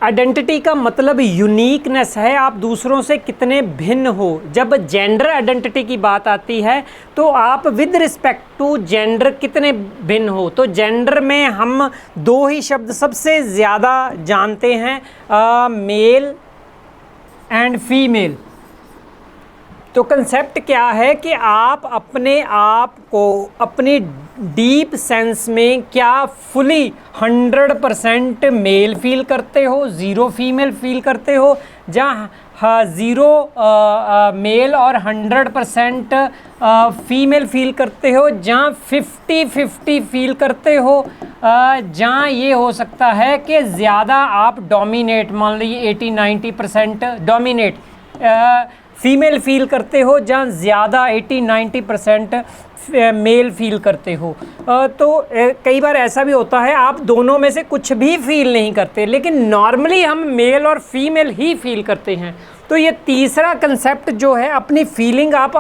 Identity का मतलब uniqueness है, आप दूसरों से कितने भिन्न हो। जब जेंडर आइडेंटिटी की बात आती है तो आप विद रिस्पेक्ट टू जेंडर कितने भिन्न हो। तो जेंडर में हम दो ही शब्द सबसे ज़्यादा जानते हैं, मेल एंड फीमेल। तो कंसेप्ट क्या है कि आप अपने आप को अपनी डीप सेंस में क्या फुली 100% मेल फील करते हो, ज़ीरो फीमेल फील करते हो, जहाँ ज़ीरो मेल और 100% फीमेल फील करते हो, जहाँ 50-50 फील करते हो, जहाँ ये हो सकता है कि ज़्यादा आप डोमिनेट, मान लीजिए 80-90% डोमिनेट फीमेल फील करते हो, जहाँ ज़्यादा 80-90% मेल फील करते हो। तो कई बार ऐसा भी होता है आप दोनों में से कुछ भी फील नहीं करते, लेकिन नॉर्मली हम मेल और फीमेल ही फील करते हैं। तो ये तीसरा कंसेप्ट जो है, अपनी फीलिंग आप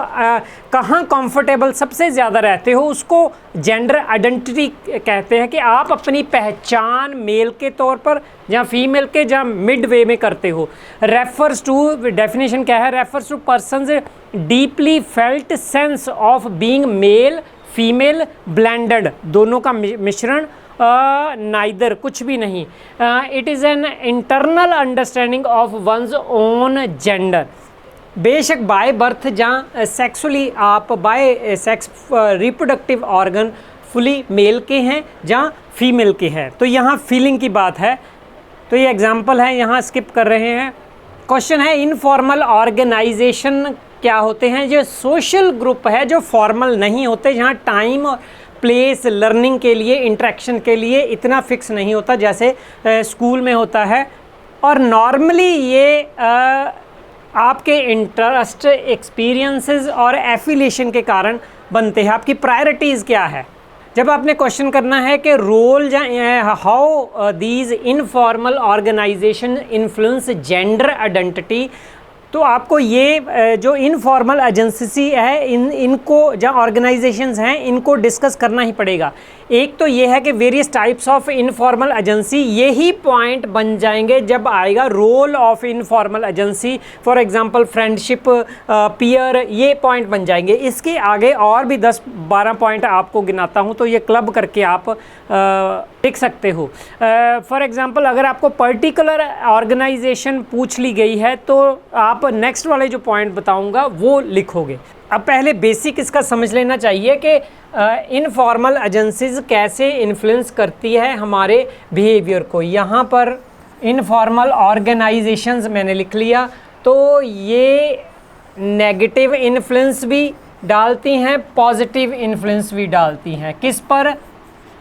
कहाँ कंफर्टेबल सबसे ज़्यादा रहते हो, उसको जेंडर आइडेंटिटी कहते हैं। कि आप अपनी पहचान मेल के तौर पर या फीमेल के जहाँ मिड वे में करते हो। रेफर्स टू, डेफिनेशन क्या है, refers to persons deeply felt sense of being male female blended, दोनों का मिश्रण, नाइदर कुछ भी नहीं। It is an internal understanding of one's own gender. बेशक बाय बर्थ जहाँ सेक्सुअली आप by sex reproductive organ fully male के हैं, जहाँ फीमेल के हैं। तो यहाँ फीलिंग की बात है। तो ये एग्जांपल है, यहाँ स्किप कर रहे हैं। क्वेश्चन है इनफॉर्मल ऑर्गेनाइजेशन क्या होते हैं। जो सोशल ग्रुप है जो फॉर्मल नहीं होते, जहाँ टाइम और प्लेस लर्निंग के लिए, इंटरेक्शन के लिए इतना फिक्स नहीं होता जैसे स्कूल में होता है। और नॉर्मली ये आपके इंटरेस्ट, एक्सपीरियंसेस और एफिलिएशन के कारण बनते हैं। आपकी प्रायोरिटीज़ क्या है। जब आपने क्वेश्चन करना है कि role how these informal organisation influence gender identity, तो आपको ये जो इनफॉर्मल एजेंसी है, इनको जहाँ ऑर्गेनाइजेशंस हैं, इनको डिस्कस करना ही पड़ेगा। एक तो ये है कि various types of informal agency, यही पॉइंट बन जाएंगे जब आएगा role of informal agency. For example friendship, peer, ये पॉइंट बन जाएंगे। इसके आगे और भी 10-12 पॉइंट आपको गिनाता हूँ, तो ये क्लब करके आप लिख सकते हो। फॉर एग्जांपल अगर आपको पर्टिकुलर ऑर्गेनाइजेशन पूछ ली गई है तो आप नेक्स्ट वाले जो पॉइंट बताऊंगा वो लिखोगे। अब पहले बेसिक इसका समझ लेना चाहिए कि इनफॉर्मल एजेंसीज कैसे इन्फ्लुएंस करती है हमारे बिहेवियर को। यहाँ पर इनफॉर्मल ऑर्गेनाइजेशंस मैंने लिख लिया। तो ये नेगेटिव इन्फ्लुएंस भी डालती हैं, पॉजिटिव इन्फ्लुएंस भी डालती हैं। किस पर?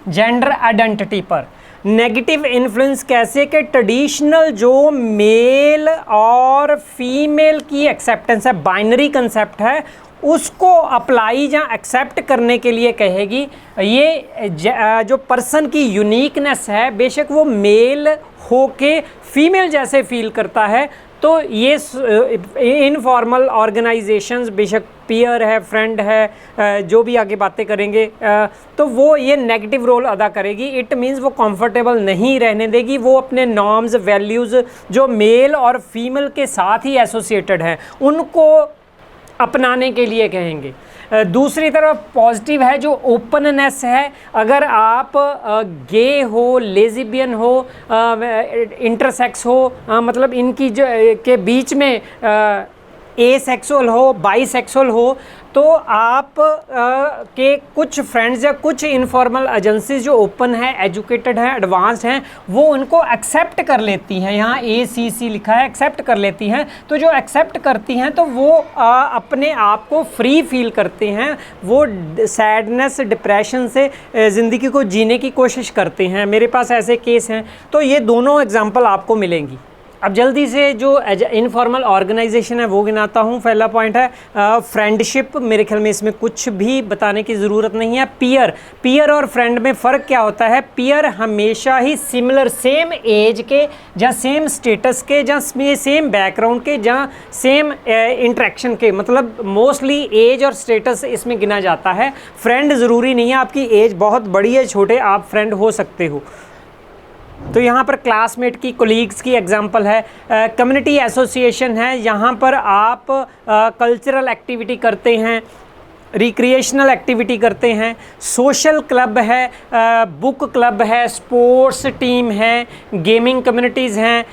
जेंडर आइडेंटिटी पर। नेगेटिव इन्फ्लुएंस कैसे कि ट्रेडिशनल जो मेल और फीमेल की एक्सेप्टेंस है, बाइनरी कंसेप्ट है, उसको अप्लाई या एक्सेप्ट करने के लिए कहेगी। ये जो पर्सन की यूनिकनेस है, बेशक वो मेल होके फीमेल जैसे फील करता है, तो ये इनफॉर्मल ऑर्गेनाइजेशंस, बेशक पीयर है, फ्रेंड है, जो भी आगे बातें करेंगे, तो वो ये नेगेटिव रोल अदा करेगी। इट मीन्स वो कंफर्टेबल नहीं रहने देगी, वो अपने नॉर्म्स, वैल्यूज़ जो मेल और फीमेल के साथ ही एसोसिएटेड हैं, उनको अपनाने के लिए कहेंगे। दूसरी तरफ पॉजिटिव है जो ओपननेस है। अगर आप गे हो, लेज़िबियन हो, इंटरसेक्स हो, मतलब इनकी जो के बीच में एसेक्सुअल हो, बाईसेक्सुअल हो, तो आप के कुछ फ्रेंड्स या कुछ इनफॉर्मल एजेंसीज जो ओपन है, एजुकेटेड हैं, एडवांस्ड हैं, वो उनको एक्सेप्ट कर लेती हैं। यहाँ ACC लिखा है, एक्सेप्ट कर लेती हैं। तो जो एक्सेप्ट करती हैं तो वो अपने आप को फ्री फील करते हैं, वो सैडनेस, डिप्रेशन से ज़िंदगी को जीने की कोशिश करते हैं। मेरे पास ऐसे केस हैं। तो ये दोनों एग्जाम्पल आपको मिलेंगी। अब जल्दी से जो इनफॉर्मल ऑर्गेनाइजेशन है वो गिनाता हूँ। पहला पॉइंट है फ्रेंडशिप। मेरे ख्याल में इसमें कुछ भी बताने की ज़रूरत नहीं है। पीयर और फ्रेंड में फ़र्क क्या होता है? पीयर हमेशा ही सिमिलर, सेम एज के, जहाँ सेम स्टेटस के, जहाँ सेम बैकग्राउंड के, जहाँ सेम इंट्रैक्शन के, मतलब मोस्टली एज और स्टेटस इसमें गिना जाता है। फ्रेंड ज़रूरी नहीं है आपकी एज बहुत बड़ी है, छोटे, आप फ्रेंड हो सकते हो। तो यहाँ पर क्लासमेट की, कोलीग्स की एग्जांपल है। कम्युनिटी एसोसिएशन है, यहाँ पर आप कल्चरल एक्टिविटी करते हैं, रिक्रिएशनल एक्टिविटी करते हैं। सोशल क्लब है, बुक क्लब है, स्पोर्ट्स टीम है, गेमिंग कम्युनिटीज़ हैं,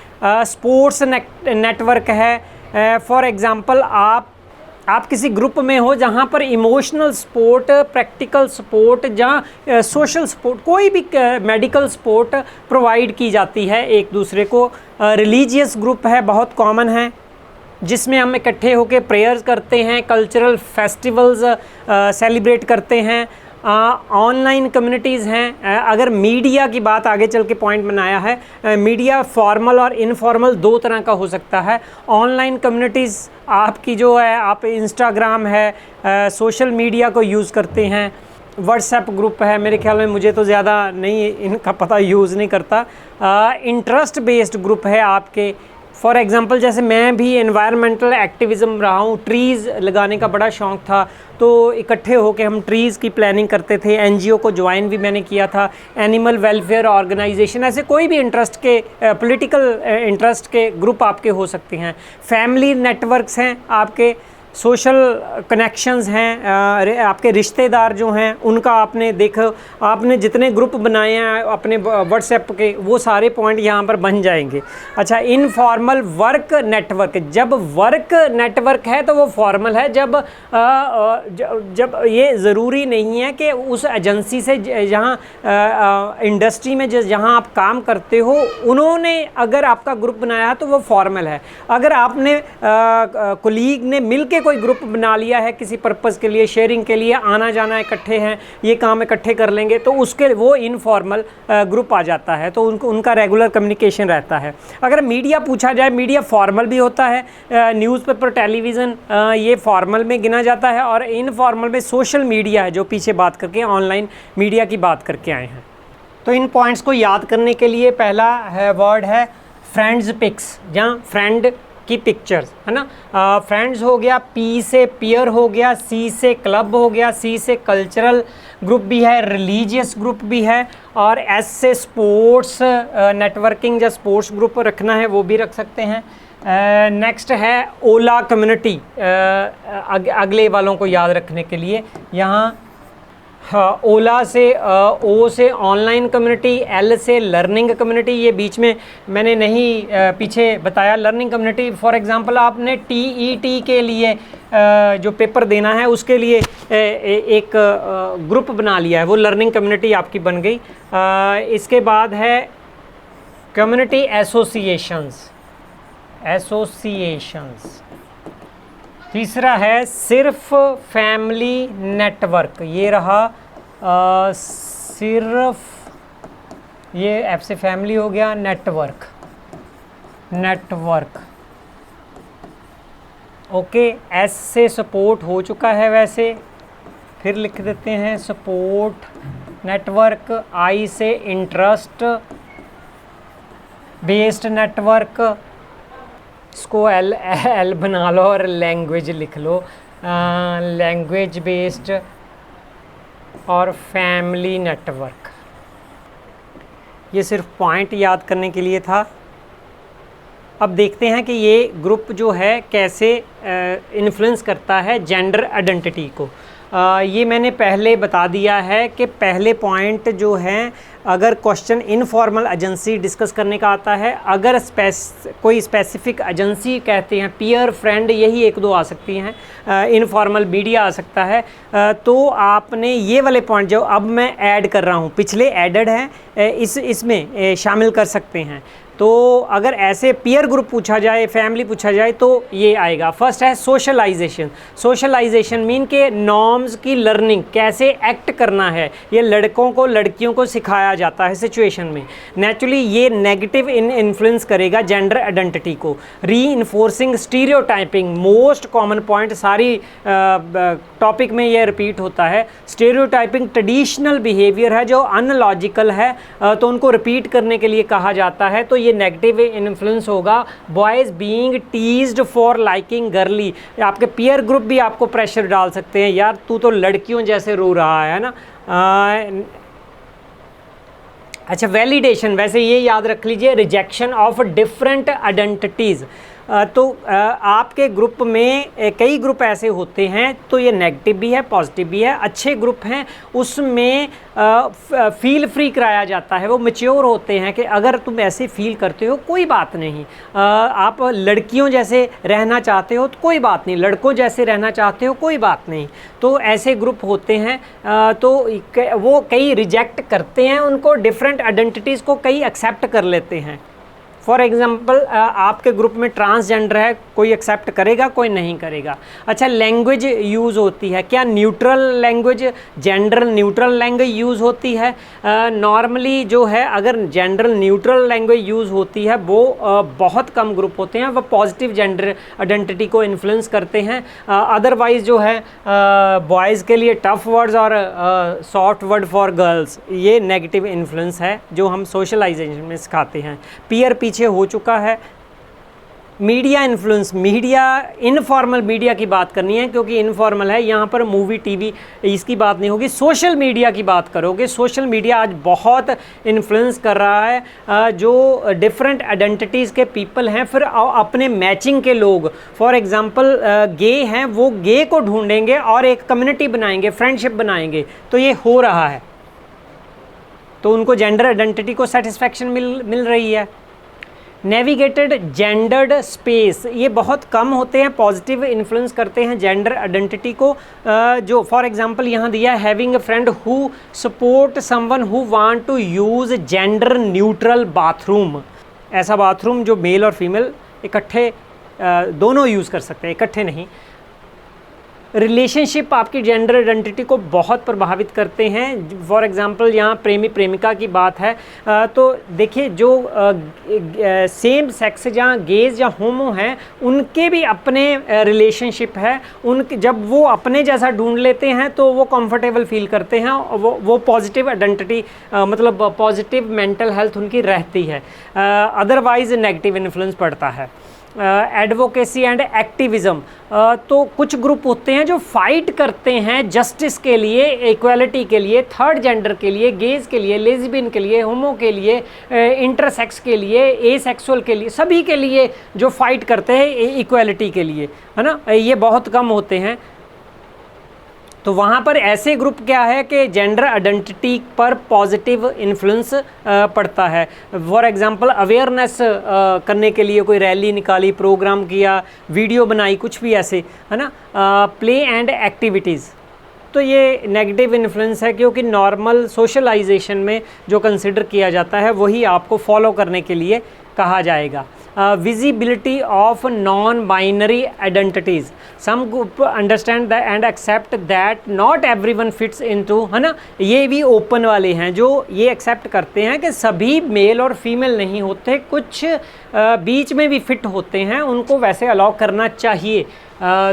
स्पोर्ट्स नेटवर्क है। फॉर एग्ज़ाम्पल आप किसी ग्रुप में हो जहाँ पर इमोशनल सपोर्ट, प्रैक्टिकल सपोर्ट, जहाँ सोशल सपोर्ट, कोई भी मेडिकल सपोर्ट प्रोवाइड की जाती है एक दूसरे को। रिलीजियस ग्रुप है, बहुत कॉमन है, जिसमें हम इकट्ठे होकर प्रेयर्स करते हैं, कल्चरल फेस्टिवल्स सेलिब्रेट करते हैं। ऑनलाइन कम्युनिटीज़ हैं। अगर मीडिया की बात आगे चल के पॉइंट बनाया है, मीडिया फॉर्मल और इनफॉर्मल दो तरह का हो सकता है। ऑनलाइन कम्युनिटीज़ आपकी जो है, आप इंस्टाग्राम है, सोशल मीडिया को यूज़ करते हैं, व्हाट्सएप ग्रुप है, मेरे ख्याल में, मुझे तो ज़्यादा नहीं इनका पता, यूज़ नहीं करता। इंटरेस्ट बेस्ड ग्रुप है आपके। फॉर एग्ज़ाम्पल जैसे मैं भी एनवायरमेंटल एक्टिविज़म रहा हूँ, ट्रीज़ लगाने का बड़ा शौक़ था, तो इकट्ठे होकर हम ट्रीज़ की प्लानिंग करते थे। एनजीओ को ज्वाइन भी मैंने किया था, एनिमल वेलफेयर ऑर्गेनाइजेशन, ऐसे कोई भी इंटरेस्ट के, पॉलिटिकल इंटरेस्ट के ग्रुप आपके हो सकते हैं। फैमिली नेटवर्क्स हैं आपके, सोशल कनेक्शंस हैं, आपके रिश्तेदार जो हैं उनका आपने देखो, आपने जितने ग्रुप बनाए हैं अपने व्हाट्सएप के, वो सारे पॉइंट यहाँ पर बन जाएंगे। अच्छा, इनफॉर्मल वर्क नेटवर्क, जब वर्क नेटवर्क है तो वो फॉर्मल है। जब ये ज़रूरी नहीं है कि उस एजेंसी से, जहाँ इंडस्ट्री में जहाँ आप काम करते हो, उन्होंने अगर आपका ग्रुप बनाया है तो वो फॉर्मल है। अगर आपने कोलीग ने मिल के कोई ग्रुप बना लिया है किसी पर्पस के लिए, शेयरिंग के लिए, आना जाना इकट्ठे हैं, ये काम इकट्ठे कर लेंगे, तो उसके वो इनफॉर्मल ग्रुप आ जाता है, तो उनका रेगुलर कम्युनिकेशन रहता है। अगर मीडिया पूछा जाए, मीडिया फॉर्मल भी होता है, न्यूज़पेपर, टेलीविज़न, ये फॉर्मल में गिना जाता है। और इनफॉर्मल में सोशल मीडिया है, जो पीछे बात करके ऑनलाइन मीडिया की बात करके आए हैं। तो इन पॉइंट्स को याद करने के लिए पहला वर्ड है फ्रेंड्स पिक्स, जहाँ फ्रेंड की पिक्चर्स है ना। फ्रेंड्स हो गया, पी से पीयर हो गया, सी से क्लब हो गया, सी से कल्चरल ग्रुप भी है, रिलीजियस ग्रुप भी है, और एस से स्पोर्ट्स नेटवर्किंग या स्पोर्ट्स ग्रुप रखना है वो भी रख सकते हैं। नेक्स्ट है ओला कम्युनिटी, अगले वालों को याद रखने के लिए यहाँ ओला से, ओ से ऑनलाइन कम्युनिटी, एल से लर्निंग कम्युनिटी, ये बीच में मैंने नहीं पीछे बताया। लर्निंग कम्युनिटी फॉर एग्जांपल आपने टीईटी के लिए जो पेपर देना है उसके लिए एक ग्रुप बना लिया है, वो लर्निंग कम्युनिटी आपकी बन गई। इसके बाद है कम्युनिटी एसोसिएशंस। तीसरा है सिर्फ फैमिली नेटवर्क, ये रहा सिर्फ, ये एफ से फैमिली हो गया, नेटवर्क। ओके, एस से सपोर्ट हो चुका है वैसे, फिर लिख देते हैं support network. I say interest based network, इसको एल बना लो और लैंग्वेज लिख लो, लैंग्वेज बेस्ड और फैमिली नेटवर्क। ये सिर्फ पॉइंट याद करने के लिए था। अब देखते हैं कि ये ग्रुप जो है कैसे इन्फ्लुएंस करता है जेंडर आइडेंटिटी को। ये मैंने पहले बता दिया है कि पहले पॉइंट जो हैं, अगर क्वेश्चन इनफॉर्मल एजेंसी डिस्कस करने का आता है, अगर कोई स्पेसिफिक एजेंसी कहते हैं, पीयर, फ्रेंड, यही एक दो आ सकती हैं, इनफॉर्मल मीडिया आ सकता है, तो आपने ये वाले पॉइंट जो अब मैं ऐड कर रहा हूँ, पिछले एडेड हैं, इसमें शामिल कर सकते हैं। तो अगर ऐसे पीयर ग्रुप पूछा जाए, फैमिली पूछा जाए, तो ये आएगा। फर्स्ट है सोशलाइजेशन मीन के नॉर्म्स की लर्निंग, कैसे एक्ट करना है, ये लड़कों को लड़कियों को सिखाया जाता है सिचुएशन में। नेचुरली ये नेगेटिव इन्फ्लुएंस करेगा जेंडर आइडेंटिटी को। री enforcing stereotyping, most common point सारी टॉपिक में ये रिपीट होता है। स्टीरियोटाइपिंग ट्रेडिशनल बिहेवियर है जो अनलॉजिकल है, तो उनको रिपीट करने के लिए कहा जाता है, तो ये नेगेटिव इन्फ्लुएंस होगा। Boys being teased for liking girly, आपके पीयर ग्रुप भी आपको प्रेशर डाल सकते हैं, यार तू तो लड़कियों जैसे रो रहा है ना। अच्छा, वैलिडेशन, वैसे ये याद रख लीजिए, रिजेक्शन ऑफ डिफरेंट आइडेंटिटीज़। तो आपके ग्रुप में कई ग्रुप ऐसे होते हैं, तो ये नेगेटिव भी है पॉजिटिव भी है। अच्छे ग्रुप हैं उसमें फील फ्री कराया जाता है, वो मैच्योर होते हैं कि अगर तुम ऐसे फील करते हो कोई बात नहीं, आप लड़कियों जैसे रहना चाहते हो तो कोई बात नहीं, लड़कों जैसे रहना चाहते हो कोई बात नहीं। तो ऐसे ग्रुप होते हैं, तो वो कई रिजेक्ट करते हैं उनको, डिफरेंट आइडेंटिटीज़ को कई एक्सेप्ट कर लेते हैं। फॉर एग्ज़ाम्पल आपके ग्रुप में ट्रांसजेंडर है, कोई एक्सेप्ट करेगा कोई नहीं करेगा। अच्छा, लैंग्वेज यूज़ होती है, क्या neutral language, gender neutral language use होती है? नॉर्मली जो है, अगर जेंडर न्यूट्रल लैंग्वेज यूज़ होती है वो बहुत कम ग्रुप होते हैं, वह पॉजिटिव जेंडर आइडेंटिटी को इन्फ्लुएंस करते हैं। अदरवाइज़ जो है बॉयज़ के लिए टफ वर्ड्स और सॉफ्ट वर्ड फॉर गर्ल्स, ये नेगेटिव इन्फ्लुएंस है जो हम सोशलाइजेशन में सिखाते हैं। पीयर पीछे हो चुका है। Media influence, media informal media की बात करनी है क्योंकि इनफॉर्मल है, यहाँ पर मूवी टीवी इसकी बात नहीं होगी। सोशल मीडिया की बात करोगे, सोशल मीडिया आज बहुत इन्फ्लुएंस कर रहा है जो डिफरेंट आइडेंटिटीज़ के पीपल हैं, फिर अपने मैचिंग के लोग, फॉर एग्जांपल गे हैं, वो गे को ढूंढेंगे और एक कम्युनिटी बनाएंगे, फ्रेंडशिप बनाएंगे। तो ये हो रहा है, तो उनको जेंडर आइडेंटिटी को सेटिस्फैक्शन मिल रही है। नेविगेटेड जेंडर्ड स्पेस, ये बहुत कम होते हैं, पॉजिटिव इन्फ्लुएंस करते हैं जेंडर आइडेंटिटी को। जो फॉर एग्जांपल यहाँ दिया है, having a friend who support someone who want to use gender neutral bathroom. ऐसा बाथरूम जो मेल और फीमेल इकट्ठे दोनों यूज़ कर सकते हैं, इकट्ठे नहीं। रिलेशनशिप आपकी जेंडर आइडेंटिटी को बहुत प्रभावित करते हैं। फॉर एग्जांपल यहाँ प्रेमी प्रेमिका की बात है, तो देखिए जो सेम सेक्स जहाँ गेज या होमो हैं उनके भी अपने रिलेशनशिप है, उनके जब वो अपने जैसा ढूंढ लेते हैं तो वो कंफर्टेबल फील करते हैं, वो पॉजिटिव आइडेंटिटी मतलब पॉजिटिव मेंटल हेल्थ उनकी रहती है। अदरवाइज नेगेटिव इन्फ्लुएंस पड़ता है। एडवोकेसी एंड एक्टिविज़म, तो कुछ ग्रुप होते हैं जो फाइट करते हैं जस्टिस के लिए, इक्वालिटी के लिए, थर्ड जेंडर के लिए, गेज के लिए, लेस्बियन के लिए, होमो के लिए, इंटरसेक्स के लिए, एसेक्सुअल के लिए, सभी के लिए जो फाइट करते हैं इक्वालिटी के लिए, है ना, ये बहुत कम होते हैं। तो वहाँ पर ऐसे ग्रुप क्या है कि जेंडर आइडेंटिटी पर पॉजिटिव इन्फ्लुएंस पड़ता है। फॉर एग्जांपल अवेयरनेस करने के लिए कोई रैली निकाली, प्रोग्राम किया, वीडियो बनाई, कुछ भी ऐसे, है ना। प्ले एंड एक्टिविटीज़, तो ये नेगेटिव इन्फ्लुएंस है क्योंकि नॉर्मल सोशलाइजेशन में जो कंसिडर किया जाता है वही आपको फॉलो करने के लिए कहा जाएगा। Visibility of non binary identities, some group understand and accept that not everyone fits into, है ना, ये भी ओपन वाले हैं जो ये एक्सेप्ट करते हैं कि सभी मेल और फीमेल नहीं होते, कुछ बीच में भी फिट होते हैं, उनको वैसे अलाउ करना चाहिए।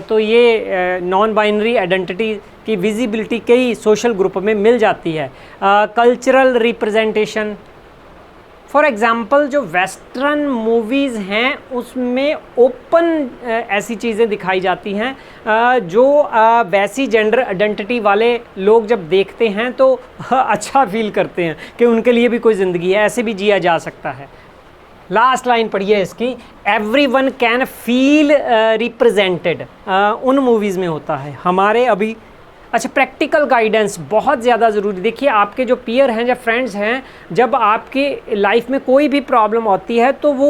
तो ये नॉन बाइनरी आइडेंटिटी की विजिबिलिटी कई सोशल ग्रुप में मिल जाती है। कल्चरल रिप्रेजेंटेशन, फॉर एग्ज़ाम्पल जो वेस्टर्न मूवीज़ हैं उसमें ओपन ऐसी चीज़ें दिखाई जाती हैं जो वैसी जेंडर आइडेंटिटी वाले लोग जब देखते हैं तो अच्छा फील करते हैं कि उनके लिए भी कोई ज़िंदगी है, ऐसे भी जिया जा सकता है। लास्ट लाइन पढ़िए इसकी, एवरीवन कैन फील रिप्रेजेंटेड, उन मूवीज़ में होता है हमारे अभी। अच्छा, प्रैक्टिकल गाइडेंस बहुत ज़्यादा ज़रूरी। देखिए आपके जो पीयर हैं, जो फ्रेंड्स हैं, जब आपके लाइफ में कोई भी प्रॉब्लम आती है तो वो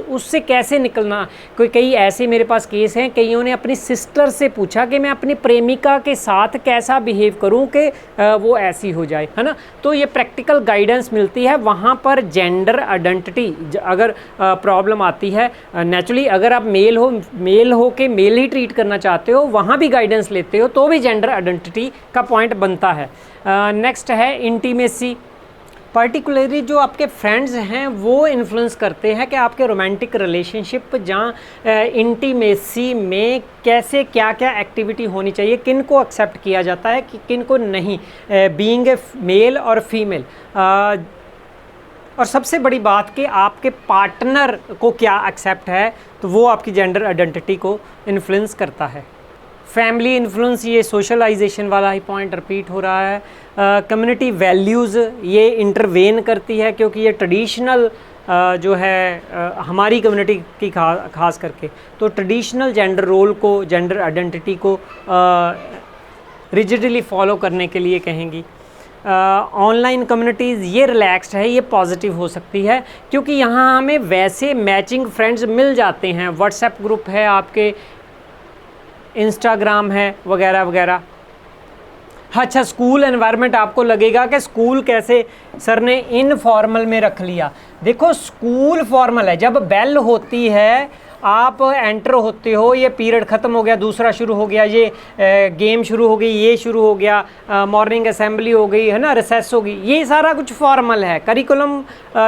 उससे कैसे निकलना। कई ऐसे मेरे पास केस हैं, कईयों ने अपनी सिस्टर से पूछा कि मैं अपनी प्रेमिका के साथ कैसा बिहेव करूं कि वो ऐसी हो जाए, है ना। तो ये प्रैक्टिकल गाइडेंस मिलती है वहाँ पर। जेंडर आइडेंटिटी अगर प्रॉब्लम आती है, नेचुरली अगर आप मेल हो के मेल ही ट्रीट करना चाहते हो, वहाँ भी गाइडेंस लेते हो तो भी जेंडर आइडेंटिटी का पॉइंट बनता है। नेक्स्ट है इंटीमेसी, पर्टिकुलरली जो आपके फ्रेंड्स हैं वो इन्फ्लुएंस करते हैं कि आपके रोमांटिक रिलेशनशिप जहाँ इंटीमेसी में कैसे क्या क्या एक्टिविटी होनी चाहिए, किन को एक्सेप्ट किया जाता है कि किन को नहीं, बीइंग ए मेल और फीमेल। और सबसे बड़ी बात कि आपके पार्टनर को क्या एक्सेप्ट है, तो वो आपकी जेंडर आइडेंटिटी को इन्फ्लुएंस करता है। फैमिली इन्फ्लुएंस, ये सोशलाइजेशन वाला ही पॉइंट रिपीट हो रहा है। कम्युनिटी वैल्यूज़ ये इंटरवेन करती है, क्योंकि ये ट्रेडिशनल जो है हमारी कम्युनिटी की खास करके तो ट्रेडिशनल जेंडर रोल को, जेंडर आइडेंटिटी को रिजिडली फॉलो करने के लिए कहेंगी। ऑनलाइन कम्युनिटीज़ ये रिलैक्स्ड है, ये पॉजिटिव हो सकती है, क्योंकि यहाँ हमें वैसे मैचिंग फ्रेंड्स मिल जाते हैं। व्हाट्सएप ग्रुप है आपके, इंस्टाग्राम है, वगैरह वगैरह। अच्छा, स्कूल एनवायरनमेंट आपको लगेगा कि स्कूल कैसे सर ने इनफॉर्मल में रख लिया। देखो स्कूल फॉर्मल है, जब बेल होती है आप एंटर होते हो, ये पीरियड ख़त्म हो गया, दूसरा शुरू हो गया, ये गेम शुरू हो गई, ये शुरू हो गया, मॉर्निंग असेंबली हो गई, है ना, रिसेस हो गई, ये सारा कुछ फॉर्मल है। करिकुलम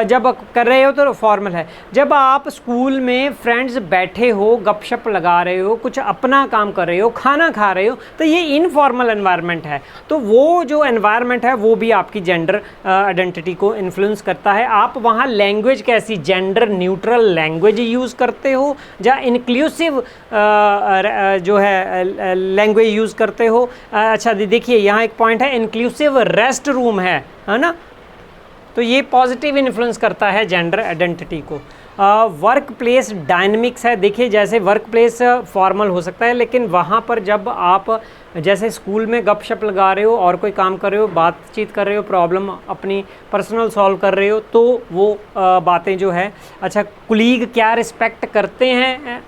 जब कर रहे हो तो फॉर्मल है। जब आप स्कूल में फ्रेंड्स बैठे हो, गपशप लगा रहे हो, कुछ अपना काम कर रहे हो, खाना खा रहे हो, तो ये इनफॉर्मल एनवायरनमेंट है। तो वो जो एनवायरनमेंट है वो भी आपकी जेंडर आइडेंटिटी को इन्फ्लुएंस करता है। आप वहाँ लैंग्वेज कैसी, जेंडर न्यूट्रल लैंग्वेज यूज़ करते हो या इंक्लूसिव जो है लैंग्वेज यूज़ करते हो। अच्छा देखिए यहाँ एक पॉइंट है, इंक्लूसिव रेस्ट रूम है ना, तो ये पॉजिटिव इन्फ्लुएंस करता है जेंडर आइडेंटिटी को। वर्क प्लेस डायनमिक्स है। देखिए जैसे वर्क प्लेस फॉर्मल हो सकता है, लेकिन वहाँ पर जब आप जैसे स्कूल में गपशप लगा रहे हो और कोई काम कर रहे हो, बातचीत कर रहे हो, प्रॉब्लम अपनी पर्सनल सॉल्व कर रहे हो, तो वो बातें जो है। अच्छा, कुलीग क्या रिस्पेक्ट करते हैं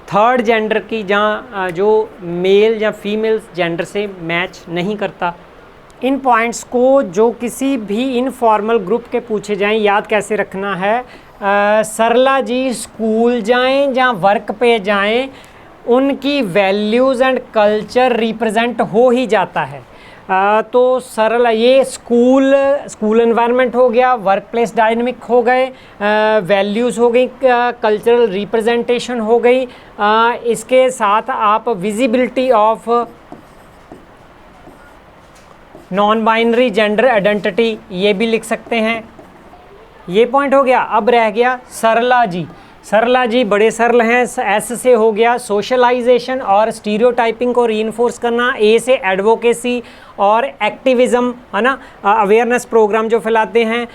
थर्ड जेंडर की, जहाँ जो मेल या फीमेल जेंडर से मैच नहीं करता। इन पॉइंट्स को जो किसी भी इनफॉर्मल ग्रुप के पूछे जाएं, याद कैसे रखना है। सरला जी स्कूल जाएं या वर्क पे जाएं, उनकी वैल्यूज़ एंड कल्चर रिप्रेजेंट हो ही जाता है। तो सरला ये स्कूल एनवायरनमेंट हो गया, वर्क प्लेस डायनेमिक हो गए, वैल्यूज़ हो गई, कल्चरल रिप्रेजेंटेशन हो गई। इसके साथ आप visibility of non binary gender identity ये भी लिख सकते हैं। ये पॉइंट हो गया। अब रह गया सरला जी। सरला जी बड़े सरल हैं, एस से हो गया सोशलाइजेशन और स्टीरियोटाइपिंग को रीइंफोर्स करना, ए से एडवोकेसी और एक्टिविज़म, है ना, अवेयरनेस प्रोग्राम जो फैलाते हैं,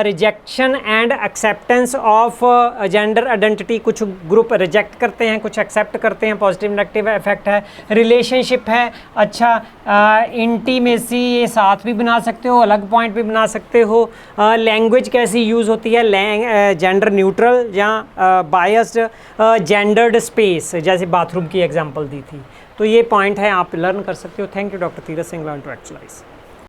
rejection and acceptance of gender identity, कुछ ग्रुप रिजेक्ट करते हैं, कुछ एक्सेप्ट करते हैं, पॉजिटिव नेगेटिव इफेक्ट है। रिलेशनशिप है। अच्छा, इंटीमेसी ये साथ भी बना सकते हो, अलग पॉइंट भी बना सकते हो। लैंग्वेज कैसी यूज़ होती है, जेंडर न्यूट्रल या बायस्ड, जेंडर्ड स्पेस, जैसे बाथरूम की एग्जांपल दी थी। तो ये पॉइंट है, आप लर्न कर सकते हो। Thank you doctor Tirath Singh, learn to actualise.